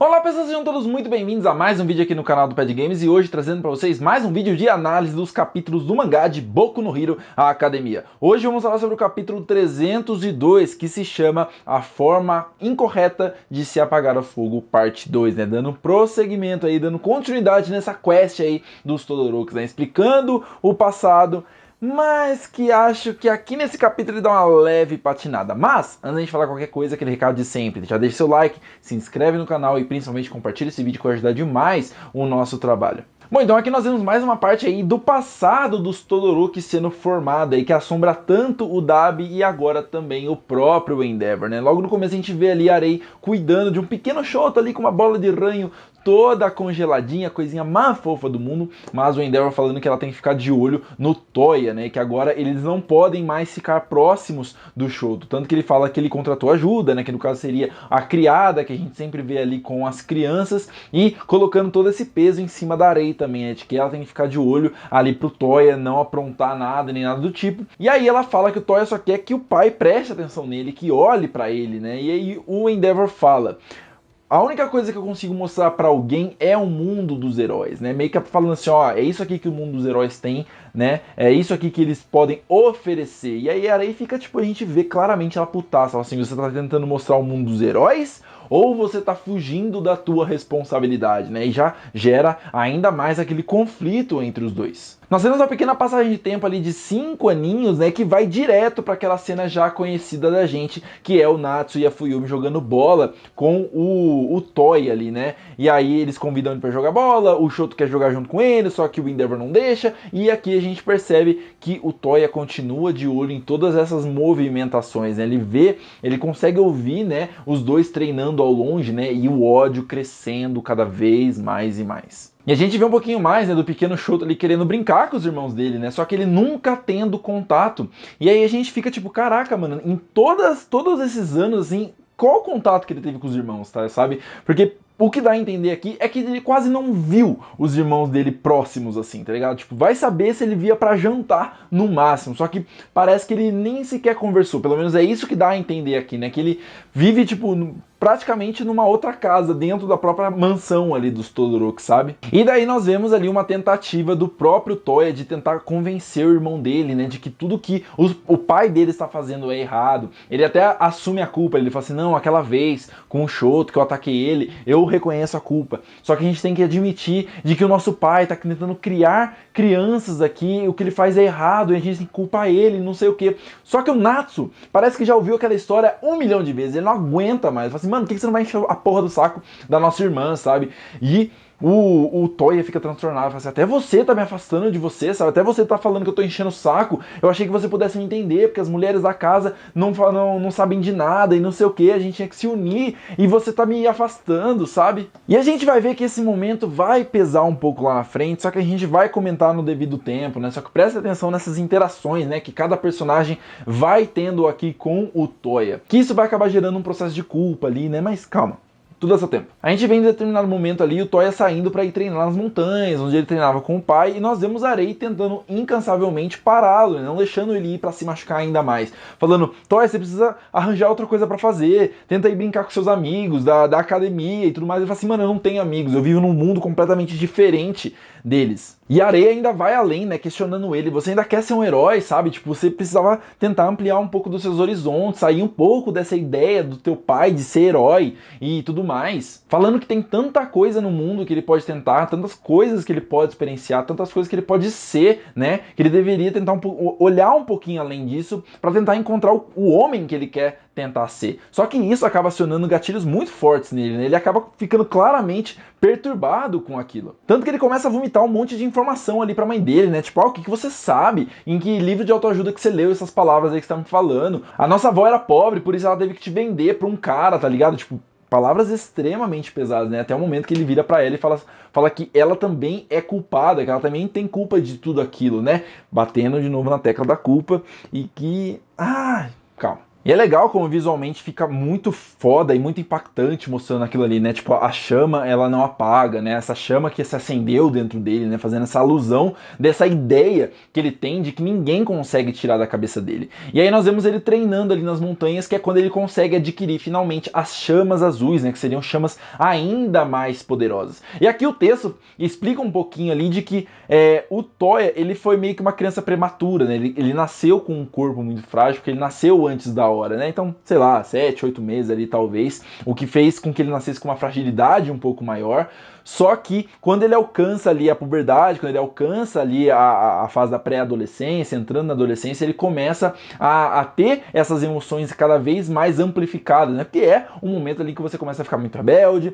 Olá pessoal, sejam todos muito bem-vindos a mais um vídeo aqui no canal do Pad Games e hoje trazendo para vocês mais um vídeo de análise dos capítulos do mangá de Boku no Hero, a Academia. Hoje vamos falar sobre o capítulo 302, que se chama A Forma Incorreta de se Apagar o Fogo, parte 2, né? Dando prosseguimento aí, dando continuidade nessa quest aí dos Todorokis, né? Explicando o passado, mas que acho que aqui nesse capítulo ele dá uma leve patinada. Mas, antes de a gente falar qualquer coisa, aquele recado de sempre, já deixa seu like, se inscreve no canal e principalmente compartilha esse vídeo que vai ajudar demais o nosso trabalho. Bom, então aqui nós vemos mais uma parte aí do passado dos Todoroki sendo formada aí, que assombra tanto o Dabi e agora também o próprio Endeavor, né? Logo no começo a gente vê ali a Arei cuidando de um pequeno Shoto ali com uma bola de ranho toda congeladinha, coisinha mais fofa do mundo, mas o Endeavor falando que ela tem que ficar de olho no Toya, né, que agora eles não podem mais ficar próximos do Shoto, tanto que ele fala que ele contratou ajuda, né, que no caso seria a criada, que a gente sempre vê ali com as crianças, e colocando todo esse peso em cima da Arei também, né, de que ela tem que ficar de olho ali pro Toya não aprontar nada, nem nada do tipo, e aí ela fala que o Toya só quer que o pai preste atenção nele, que olhe pra ele, né, e aí o Endeavor fala: a única coisa que eu consigo mostrar pra alguém é o mundo dos heróis, né? Meio que falando assim, ó, é isso aqui que o mundo dos heróis tem, né? É isso aqui que eles podem oferecer. E aí a Arei fica, tipo, a gente vê claramente ela putaça, fala assim, você tá tentando mostrar o mundo dos heróis? Ou você tá fugindo da tua responsabilidade, né? E já gera ainda mais aquele conflito entre os dois. Nós temos uma pequena passagem de tempo ali de 5 aninhos, né, que vai direto para aquela cena já conhecida da gente, que é o Natsu e a Fuyumi jogando bola com o Toya ali, né? E aí eles convidam ele para jogar bola, o Shoto quer jogar junto com ele, só que o Endeavor não deixa, e aqui a gente percebe que o Toya continua de olho em todas essas movimentações, né? Ele consegue ouvir, né, os dois treinando ao longe, né, e o ódio crescendo cada vez mais e mais. E a gente vê um pouquinho mais, né, do pequeno Shoto ali querendo brincar com os irmãos dele, né? Só que ele nunca tendo contato. E aí a gente fica tipo, caraca, mano, em todos esses anos, assim, qual o contato que ele teve com os irmãos, tá? Sabe? Porque o que dá a entender aqui é que ele quase não viu os irmãos dele próximos, assim, tá ligado? Tipo, vai saber se ele via pra jantar no máximo. Só que parece que ele nem sequer conversou. Pelo menos é isso que dá a entender aqui, né? Que ele vive, tipo, praticamente numa outra casa, dentro da própria mansão ali dos Todoroki, sabe? E daí nós vemos ali uma tentativa do próprio Toya de tentar convencer o irmão dele, né? De que tudo que o pai dele está fazendo é errado. Ele até assume a culpa, ele fala assim, não, aquela vez com o Shoto que eu ataquei ele, eu reconheço a culpa. Só que a gente tem que admitir de que o nosso pai está tentando criar crianças aqui, o que ele faz é errado, e a gente tem que culpar ele, não sei o que. Só que o Natsu parece que já ouviu aquela história 1 milhão de vezes, ele não aguenta mais. Ele fala assim, mano, por que você não vai encher a porra do saco da nossa irmã, sabe? E o Toya fica transtornado, fala assim, até você tá me afastando de você, sabe? Até você tá falando que eu tô enchendo o saco, eu achei que você pudesse me entender, porque as mulheres da casa não sabem de nada e não sei o que, a gente tinha que se unir e você tá me afastando, sabe? E a gente vai ver que esse momento vai pesar um pouco lá na frente, só que a gente vai comentar no devido tempo, né? Só que presta atenção nessas interações, né? Que cada personagem vai tendo aqui com o Toya. Que isso vai acabar gerando um processo de culpa ali, né? Mas calma. Tudo a seu tempo. A gente vem em determinado momento ali o Toya saindo para ir treinar nas montanhas, onde ele treinava com o pai, e nós vemos a Arei tentando incansavelmente pará-lo, não deixando ele ir para se machucar ainda mais. Falando, Toya, você precisa arranjar outra coisa para fazer, tenta ir brincar com seus amigos da academia e tudo mais. Ele fala assim, mano, eu não tenho amigos, eu vivo num mundo completamente diferente deles. E a Arei ainda vai além, né, questionando ele, você ainda quer ser um herói, sabe? Tipo, você precisava tentar ampliar um pouco dos seus horizontes, sair um pouco dessa ideia do teu pai de ser herói e tudo mais. Falando que tem tanta coisa no mundo que ele pode tentar, tantas coisas que ele pode experienciar, tantas coisas que ele pode ser, né? Que ele deveria tentar olhar um pouquinho além disso para tentar encontrar o homem que ele quer tentar ser. Só que isso acaba acionando gatilhos muito fortes nele, né? Ele acaba ficando claramente perturbado com aquilo. Tanto que ele começa a vomitar um monte de informação ali pra mãe dele, né? Tipo, o que você sabe? Em que livro de autoajuda que você leu essas palavras aí que você tá me falando? A nossa avó era pobre, por isso ela teve que te vender pra um cara, tá ligado? Tipo, palavras extremamente pesadas, né? Até o momento que ele vira pra ela e fala que ela também é culpada, que ela também tem culpa de tudo aquilo, né? Batendo de novo na tecla da culpa e que... calma. E é legal como visualmente fica muito foda e muito impactante mostrando aquilo ali, né? Tipo, a chama, ela não apaga, né? Essa chama que se acendeu dentro dele, né? Fazendo essa alusão dessa ideia que ele tem de que ninguém consegue tirar da cabeça dele. E aí nós vemos ele treinando ali nas montanhas, que é quando ele consegue adquirir finalmente as chamas azuis, né? Que seriam chamas ainda mais poderosas. E aqui o texto explica um pouquinho ali de que o Toya, ele foi meio que uma criança prematura, né? Ele nasceu com um corpo muito frágil, porque ele nasceu antes da hora, né? Então, sei lá, 7, 8 meses ali talvez, o que fez com que ele nascesse com uma fragilidade um pouco maior. Só que quando ele alcança ali a puberdade, quando ele alcança ali a fase da pré-adolescência, entrando na adolescência, ele começa a ter essas emoções cada vez mais amplificadas, né? Porque é um momento ali que você começa a ficar muito rebelde,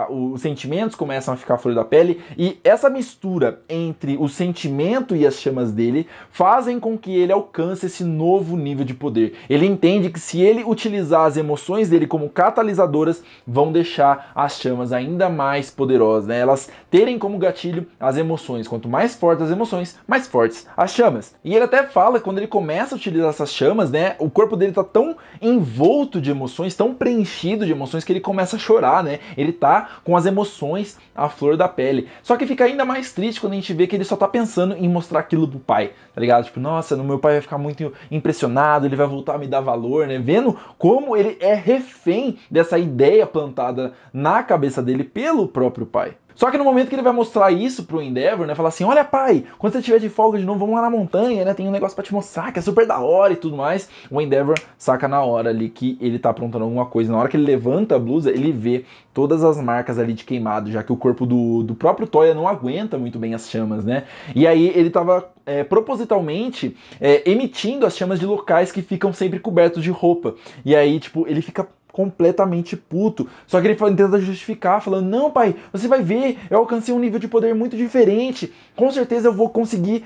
os sentimentos começam a ficar à flor da pele, e essa mistura entre o sentimento e as chamas dele fazem com que ele alcance esse novo nível de poder. Ele entende que se ele utilizar as emoções dele como catalisadoras, vão deixar as chamas ainda mais poderosas, né? Elas terem como gatilho as emoções. Quanto mais fortes as emoções, mais fortes as chamas. E ele até fala que quando ele começa a utilizar essas chamas, né, o corpo dele tá tão envolto de emoções, tão preenchido de emoções, que ele começa a chorar, né? Ele tá com as emoções à flor da pele. Só que fica ainda mais triste quando a gente vê que ele só tá pensando em mostrar aquilo pro pai, tá ligado? Tipo, nossa, meu pai vai ficar muito impressionado, ele vai voltar a me dar valor, né? Vendo como ele é refém dessa ideia plantada na cabeça dele pelo próprio pai. Só que no momento que ele vai mostrar isso pro Endeavor, né, falar assim, olha pai, quando você estiver de folga de novo, vamos lá na montanha, né, tem um negócio pra te mostrar que é super da hora e tudo mais, o Endeavor saca na hora ali que ele tá aprontando alguma coisa. Na hora que ele levanta a blusa, ele vê todas as marcas ali de queimado, já que o corpo do próprio Toya não aguenta muito bem as chamas, né, e aí ele tava propositalmente emitindo as chamas de locais que ficam sempre cobertos de roupa, e aí, tipo, ele fica completamente puto. Só que ele tenta justificar, falando, não pai, você vai ver, eu alcancei um nível de poder muito diferente, com certeza eu vou conseguir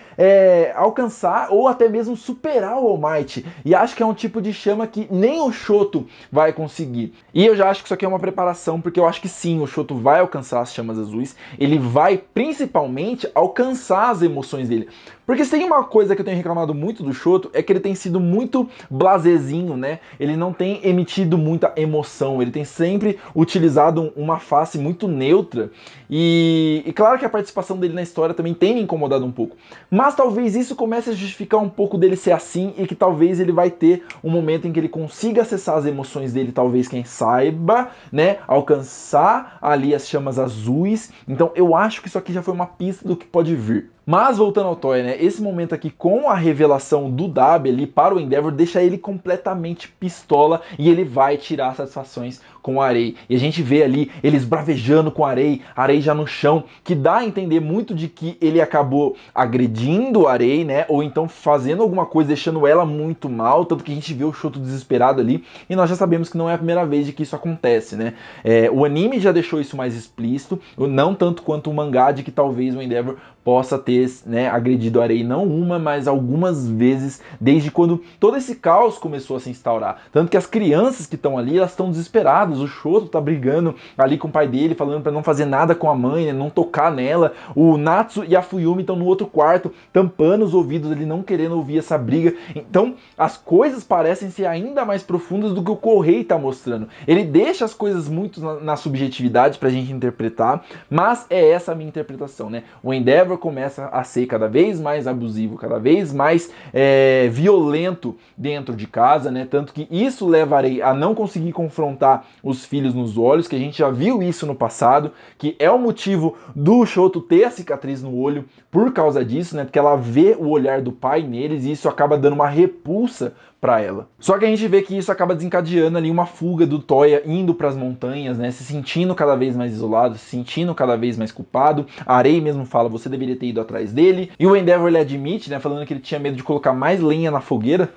alcançar ou até mesmo superar o All Might. E acho que é um tipo de chama que nem o Shoto vai conseguir. E eu já acho que isso aqui é uma preparação, porque eu acho que sim, o Shoto vai alcançar as chamas azuis, ele vai principalmente alcançar as emoções dele. Porque se tem uma coisa que eu tenho reclamado muito do Shoto, é que ele tem sido muito blasezinho, né? Ele não tem emitido muita emoção, ele tem sempre utilizado uma face muito neutra. E claro que a participação dele na história também tem me incomodado um pouco. Mas talvez isso comece a justificar um pouco dele ser assim, e que talvez ele vai ter um momento em que ele consiga acessar as emoções dele, talvez, quem saiba, né? Alcançar ali as chamas azuis. Então eu acho que isso aqui já foi uma pista do que pode vir. Mas voltando ao Toya, né, esse momento aqui com a revelação do Dabi ali para o Endeavor deixa ele completamente pistola, e ele vai tirar satisfações com o Arei. E a gente vê ali eles bravejando com o Arei já no chão, que dá a entender muito de que ele acabou agredindo o Arei, né, ou então fazendo alguma coisa, deixando ela muito mal, tanto que a gente vê o Shoto desesperado ali, e nós já sabemos que não é a primeira vez de que isso acontece, né. O anime já deixou isso mais explícito, não tanto quanto o mangá, de que talvez o Endeavor possa ter, né, agredido o Arei não uma, mas algumas vezes, desde quando todo esse caos começou a se instaurar. Tanto que as crianças que estão ali, elas estão desesperadas. O Shoto tá brigando ali com o pai dele, falando para não fazer nada com a mãe, né, não tocar nela. O Natsu e a Fuyumi estão no outro quarto, tampando os ouvidos ali, não querendo ouvir essa briga. Então, as coisas parecem ser ainda mais profundas do que o Kohei tá mostrando. Ele deixa as coisas muito na subjetividade pra gente interpretar, mas é essa a minha interpretação, né? O Endeavor começa a ser cada vez mais abusivo, cada vez mais violento dentro de casa, né? Tanto que isso levarei a não conseguir confrontar os filhos nos olhos, que a gente já viu isso no passado, que é o motivo do Shoto ter a cicatriz no olho por causa disso, né? Porque ela vê o olhar do pai neles e isso acaba dando uma repulsa para ela. Só que a gente vê que isso acaba desencadeando ali uma fuga do Toya indo para as montanhas, né, se sentindo cada vez mais isolado, se sentindo cada vez mais culpado. A Arei mesmo fala, você deveria ter ido atrás dele. E o Endeavor, ele admite, né, falando que ele tinha medo de colocar mais lenha na fogueira.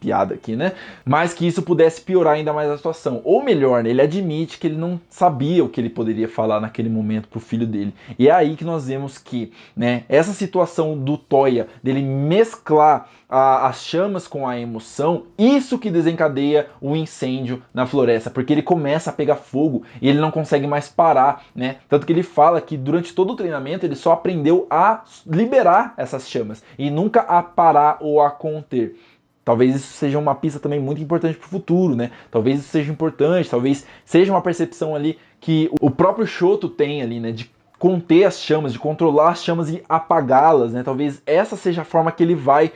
Piada aqui, né? Mas que isso pudesse piorar ainda mais a situação. Ou melhor, né, ele admite que ele não sabia o que ele poderia falar naquele momento pro filho dele. E é aí que nós vemos que, né, essa situação do Toya, dele mesclar as chamas com a emoção, isso que desencadeia o incêndio na floresta, porque ele começa a pegar fogo e ele não consegue mais parar, né? Tanto que ele fala que durante todo o treinamento ele só aprendeu a liberar essas chamas e nunca a parar ou a conter. Talvez isso seja uma pista também muito importante para o futuro, né? Talvez isso seja importante, talvez seja uma percepção ali que o próprio Shoto tem ali, né? De conter as chamas, de controlar as chamas e apagá-las, né? Talvez essa seja a forma que ele vai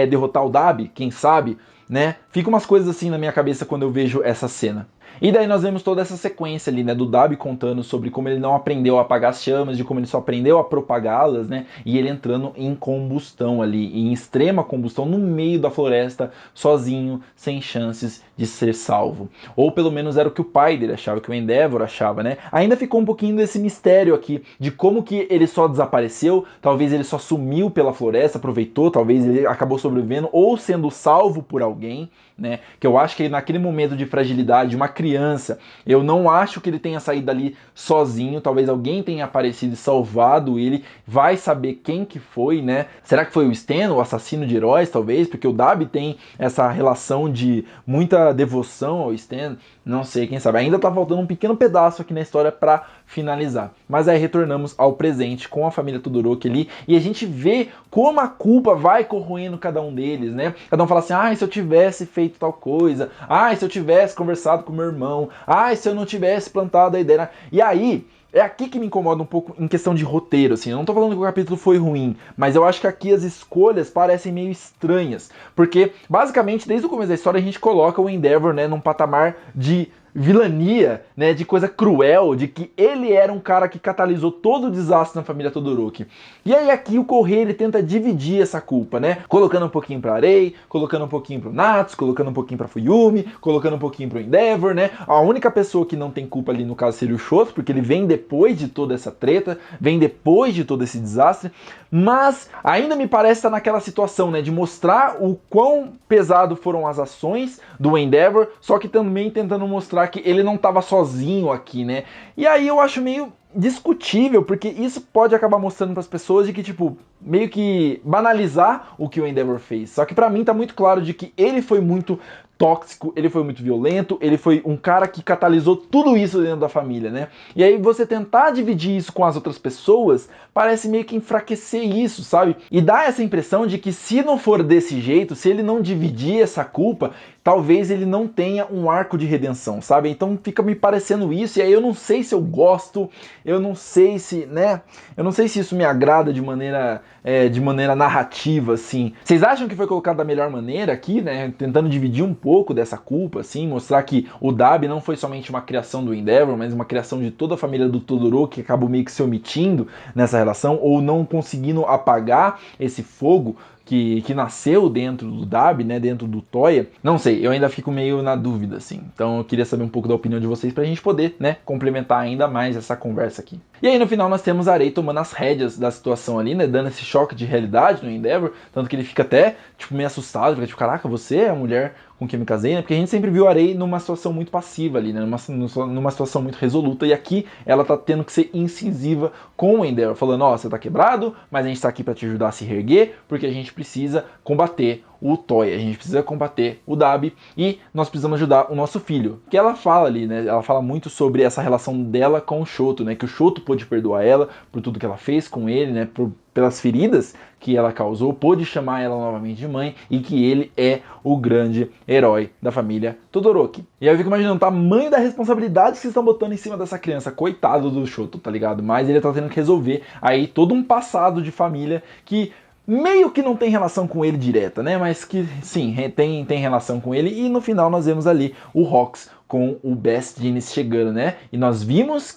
derrotar o Dabi, quem sabe, né? Fica umas coisas assim na minha cabeça quando eu vejo essa cena. E daí nós vemos toda essa sequência ali, né, do Dabi contando sobre como ele não aprendeu a apagar as chamas, de como ele só aprendeu a propagá-las, né, e ele entrando em combustão ali, em extrema combustão, no meio da floresta, sozinho, sem chances de ser salvo. Ou pelo menos era o que o pai dele achava, que o Endeavor achava, né. Ainda ficou um pouquinho desse mistério aqui, de como que ele só desapareceu, talvez ele só sumiu pela floresta, aproveitou, talvez ele acabou sobrevivendo, ou sendo salvo por alguém, né, que eu acho que naquele momento de fragilidade, uma criança, eu não acho que ele tenha saído dali sozinho, talvez alguém tenha aparecido e salvado ele, vai saber quem que foi, né, será que foi o Sten, o assassino de heróis, talvez, porque o Dabi tem essa relação de muita devoção ao Sten, não sei, quem sabe, ainda tá faltando um pequeno pedaço aqui na história para finalizar, mas aí retornamos ao presente com a família Todoroki ali, e a gente vê como a culpa vai corroendo cada um deles, né, cada um fala assim, se eu tivesse feito tal coisa, se eu tivesse conversado com meu irmão, se eu não tivesse plantado a ideia, e aí, é aqui que me incomoda um pouco em questão de roteiro, assim, eu não tô falando que o capítulo foi ruim, mas eu acho que aqui as escolhas parecem meio estranhas, porque, basicamente, desde o começo da história a gente coloca o Endeavor, né, num patamar de vilania, né, de coisa cruel, de que ele era um cara que catalisou todo o desastre na família Todoroki. E aí aqui o Correia, ele tenta dividir essa culpa, né, colocando um pouquinho pra Arei, colocando um pouquinho pro Natsu, colocando um pouquinho pra Fuyumi, colocando um pouquinho pro Endeavor, né, a única pessoa que não tem culpa ali no caso seria o Shoto, porque ele vem depois de toda essa treta, vem depois de todo esse desastre, mas ainda me parece estar naquela situação, né, de mostrar o quão pesado foram as ações do Endeavor, só que também tentando mostrar que ele não estava sozinho aqui, né? E aí eu acho meio discutível, porque isso pode acabar mostrando para as pessoas de que, tipo, meio que banalizar o que o Endeavor fez. Só que para mim tá muito claro de que ele foi muito tóxico, ele foi muito violento, ele foi um cara que catalisou tudo isso dentro da família, né? E aí você tentar dividir isso com as outras pessoas parece meio que enfraquecer isso, sabe? E dá essa impressão de que se não for desse jeito, se ele não dividir essa culpa, talvez ele não tenha um arco de redenção, sabe? Então fica me parecendo isso, e aí eu não sei se eu gosto, eu não sei se, né? Eu não sei se isso me agrada de maneira narrativa, assim. Vocês acham que foi colocado da melhor maneira aqui, né? Tentando dividir um pouco dessa culpa, assim, mostrar que o Dabi não foi somente uma criação do Endeavor, mas uma criação de toda a família do Todoroki, que acabou meio que se omitindo nessa relação, ou não conseguindo apagar esse fogo que nasceu dentro do Dabi, né, dentro do Toya. Não sei, eu ainda fico meio na dúvida, assim. Então eu queria saber um pouco da opinião de vocês pra gente poder, né, complementar ainda mais essa conversa aqui. E aí no final nós temos a Arei tomando as rédeas da situação ali, né, dando esse choque de realidade no Endeavor, tanto que ele fica até, tipo, meio assustado, fica tipo, caraca, você é a mulher com quem eu me casei, né? Porque a gente sempre viu a Arei numa situação muito passiva ali, né? Numa situação muito resoluta, e aqui ela tá tendo que ser incisiva com o Endeavor, falando, você tá quebrado, mas a gente tá aqui pra te ajudar a se reerguer, porque a gente precisa combater o Toya, a gente precisa combater o Dabi, e nós precisamos ajudar o nosso filho. Que ela fala ali, né? Ela fala muito sobre essa relação dela com o Shoto, né? Que o Shoto pôde perdoar ela por tudo que ela fez com ele, né? Pelas feridas que ela causou, pôde chamar ela novamente de mãe, e que ele é o grande herói da família Todoroki. E aí eu fico imaginando o tamanho da responsabilidade que vocês estão botando em cima dessa criança, coitado do Shoto, tá ligado? Mas ele tá tendo que resolver aí todo um passado de família que meio que não tem relação com ele direta, né? Mas que sim, tem relação com ele. E no final nós vemos ali o Rox com o Best Jeans chegando, né? E nós vimos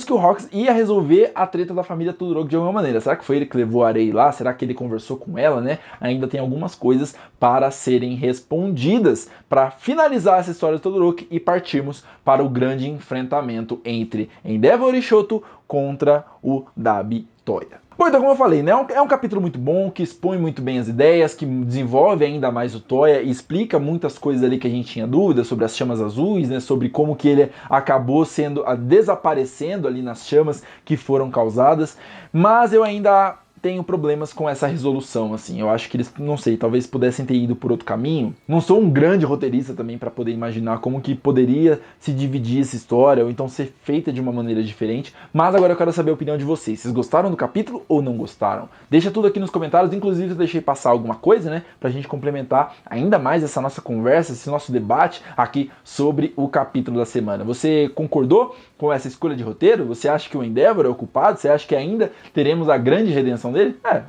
que o Rox ia resolver a treta da família Todoroki de alguma maneira. Será que foi ele que levou a Arei lá? Será que ele conversou com ela, né? Ainda tem algumas coisas para serem respondidas para finalizar essa história do Todoroki e partirmos para o grande enfrentamento entre Endeavor e Shoto contra o Dabi Toya. Bom, então como eu falei, né, é um capítulo muito bom, que expõe muito bem as ideias, que desenvolve ainda mais o Toya e explica muitas coisas ali que a gente tinha dúvida sobre as chamas azuis, né, sobre como que ele acabou desaparecendo ali nas chamas que foram causadas, mas eu ainda tenho problemas com essa resolução, assim. Eu acho que eles, não sei, talvez pudessem ter ido por outro caminho. Não sou um grande roteirista também para poder imaginar como que poderia se dividir essa história ou então ser feita de uma maneira diferente, mas agora eu quero saber a opinião de vocês. Vocês gostaram do capítulo ou não gostaram? Deixa tudo aqui nos comentários, inclusive eu deixei passar alguma coisa, né, pra gente complementar ainda mais essa nossa conversa, esse nosso debate aqui sobre o capítulo da semana. Você concordou com essa escolha de roteiro? Você acha que o Endeavor é o culpado? Você acha que ainda teremos a grande redenção dele?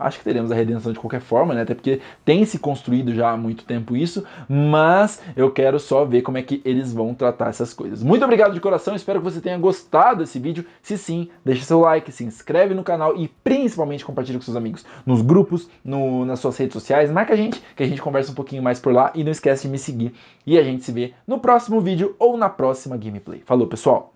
Acho que teremos a redenção de qualquer forma, né? Até porque tem se construído já há muito tempo isso, mas eu quero só ver como é que eles vão tratar essas coisas. Muito obrigado de coração, espero que você tenha gostado desse vídeo. Se sim, deixa seu like, se inscreve no canal e principalmente compartilha com seus amigos nos grupos, nas suas redes sociais. Marca a gente, que a gente conversa um pouquinho mais por lá, e não esquece de me seguir. E a gente se vê no próximo vídeo ou na próxima gameplay. Falou, pessoal!